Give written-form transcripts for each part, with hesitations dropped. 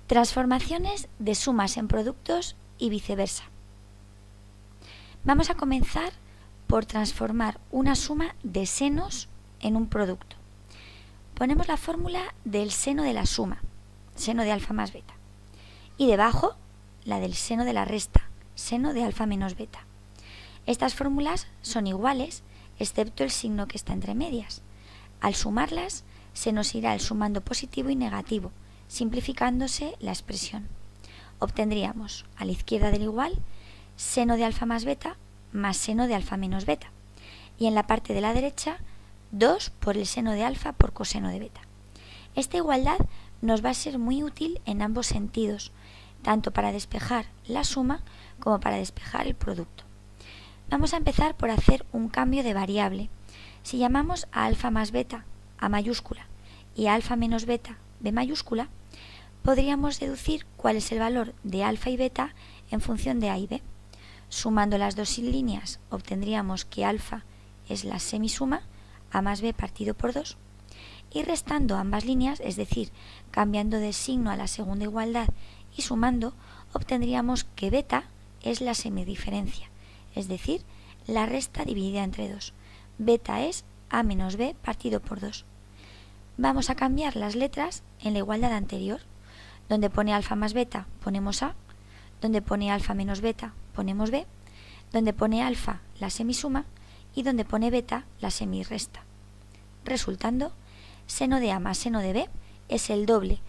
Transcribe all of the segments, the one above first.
Transformaciones de sumas en productos y viceversa. Vamos a comenzar por transformar una suma de senos en un producto. Ponemos la fórmula del seno de la suma, seno de alfa más beta, y debajo la del seno de la resta, seno de alfa menos beta. Estas fórmulas son iguales, excepto el signo que está entre medias. Al sumarlas, se nos irá el sumando positivo y negativo, simplificándose la expresión. Obtendríamos a la izquierda del igual seno de alfa más beta más seno de alfa menos beta, y en la parte de la derecha 2 por el seno de alfa por coseno de beta. Esta igualdad nos va a ser muy útil en ambos sentidos, tanto para despejar la suma como para despejar el producto. Vamos a empezar por hacer un cambio de variable. Si llamamos a alfa más beta A mayúscula y a alfa menos beta B mayúscula, podríamos deducir cuál es el valor de alfa y beta en función de A y B. Sumando las dos líneas obtendríamos que alfa es la semisuma A más B partido por 2, y restando ambas líneas, es decir, cambiando de signo a la segunda igualdad y sumando, obtendríamos que beta es la semidiferencia, es decir, la resta dividida entre 2. Beta es A menos B partido por 2. Vamos a cambiar las letras en la igualdad anterior. Donde pone alfa más beta ponemos A, donde pone alfa menos beta ponemos B, donde pone alfa la semisuma y donde pone beta la semirresta. Resultando, seno de A más seno de B es el doble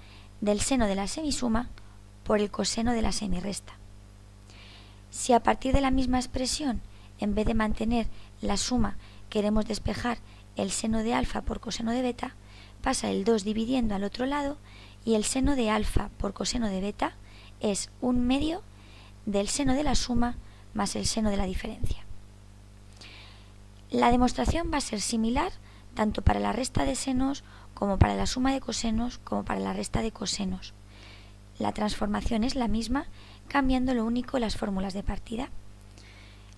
del seno de la semisuma por el coseno de la semirresta. Si a partir de la misma expresión, en vez de mantener la suma, queremos despejar el seno de alfa por coseno de beta, pasa el 2 dividiendo al otro lado y el seno de alfa por coseno de beta es 1/2 del seno de la suma más el seno de la diferencia. La demostración va a ser similar tanto para la resta de senos como para la suma de cosenos como para la resta de cosenos. La transformación es la misma, cambiando lo único las fórmulas de partida.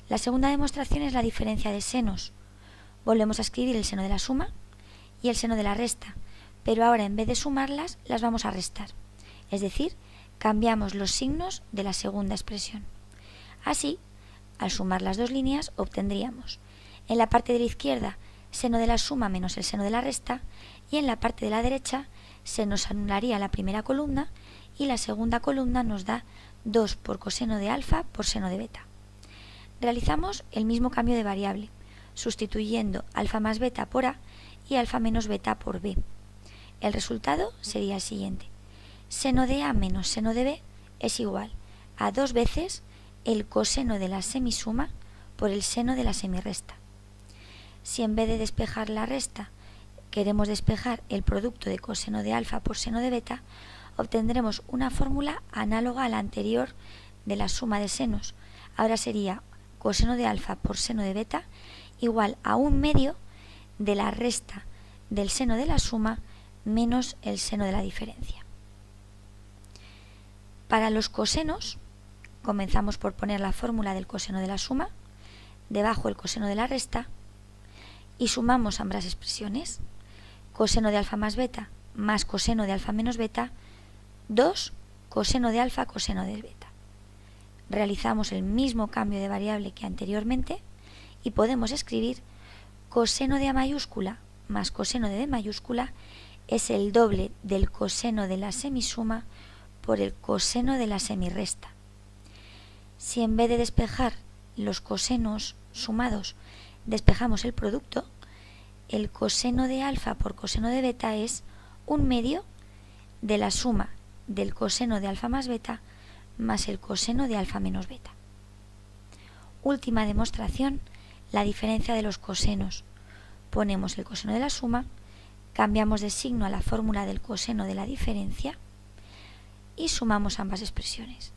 La segunda demostración es la diferencia de senos. Volvemos a escribir el seno de la suma y el seno de la resta, pero ahora en vez de sumarlas las vamos a restar, es decir, cambiamos los signos de la segunda expresión. Así, al sumar las dos líneas obtendríamos en la parte de la izquierda seno de la suma menos el seno de la resta, y en la parte de la derecha se nos anularía la primera columna y la segunda columna nos da 2 por coseno de alfa por seno de beta. Realizamos el mismo cambio de variable, sustituyendo alfa más beta por A y alfa menos beta por B. El resultado sería el siguiente. Seno de A menos seno de B es igual a 2 veces el coseno de la semisuma por el seno de la semirresta. Si en vez de despejar la resta queremos despejar el producto de coseno de alfa por seno de beta, obtendremos una fórmula análoga a la anterior de la suma de senos. Ahora sería coseno de alfa por seno de beta igual a 1/2 de la resta del seno de la suma menos el seno de la diferencia. Para los cosenos, comenzamos por poner la fórmula del coseno de la suma, debajo el coseno de la resta, y sumamos ambas expresiones. Coseno de alfa más beta más coseno de alfa menos beta, 2 coseno de alfa coseno de beta. Realizamos el mismo cambio de variable que anteriormente y podemos escribir coseno de A mayúscula más coseno de B mayúscula es el doble del coseno de la semisuma por el coseno de la semirresta. Si en vez de despejar los cosenos sumados despejamos el producto, el coseno de alfa por coseno de beta es 1/2 de la suma del coseno de alfa más beta más el coseno de alfa menos beta. Última demostración, la diferencia de los cosenos. Ponemos el coseno de la suma, cambiamos de signo a la fórmula del coseno de la diferencia y sumamos ambas expresiones.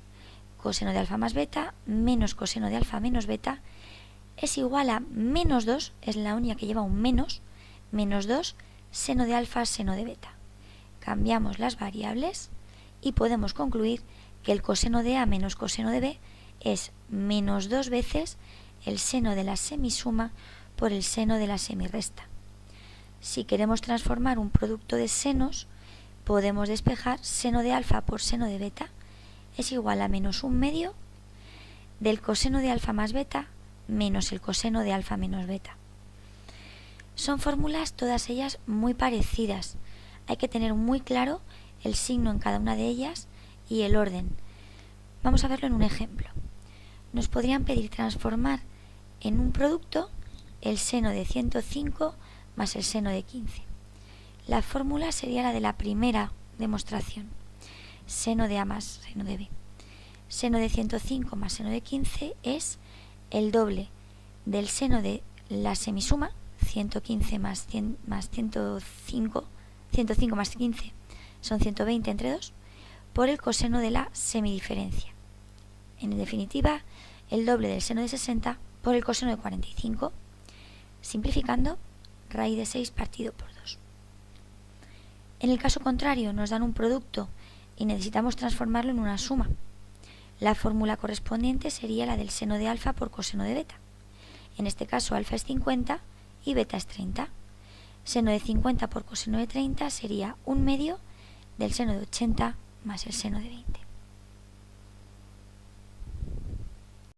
Coseno de alfa más beta menos coseno de alfa menos beta es igual a menos 2, es la única que lleva un menos 2 seno de alfa seno de beta. Cambiamos las variables y podemos concluir que el coseno de A menos coseno de B es menos 2 veces el seno de la semisuma por el seno de la semirresta. Si queremos transformar un producto de senos, podemos despejar seno de alfa por seno de beta es igual a menos un medio del coseno de alfa más beta menos el coseno de alfa menos beta. Son fórmulas todas ellas muy parecidas. Hay que tener muy claro el signo en cada una de ellas y el orden. Vamos a verlo en un ejemplo. Nos podrían pedir transformar en un producto el seno de 105 más el seno de 15. La fórmula sería la de la primera demostración. Seno de A más seno de B. Seno de 105 más seno de 15 es el doble del seno de la semisuma, 115 más 105, 105 más 15 son 120 entre 2, por el coseno de la semidiferencia. En definitiva, el doble del seno de 60 por el coseno de 45, simplificando, raíz de 6 partido por 2. En el caso contrario, nos dan un producto y necesitamos transformarlo en una suma. La fórmula correspondiente sería la del seno de alfa por coseno de beta. En este caso, alfa es 50 y beta es 30. Seno de 50 por coseno de 30 sería un medio del seno de 80 más el seno de 20.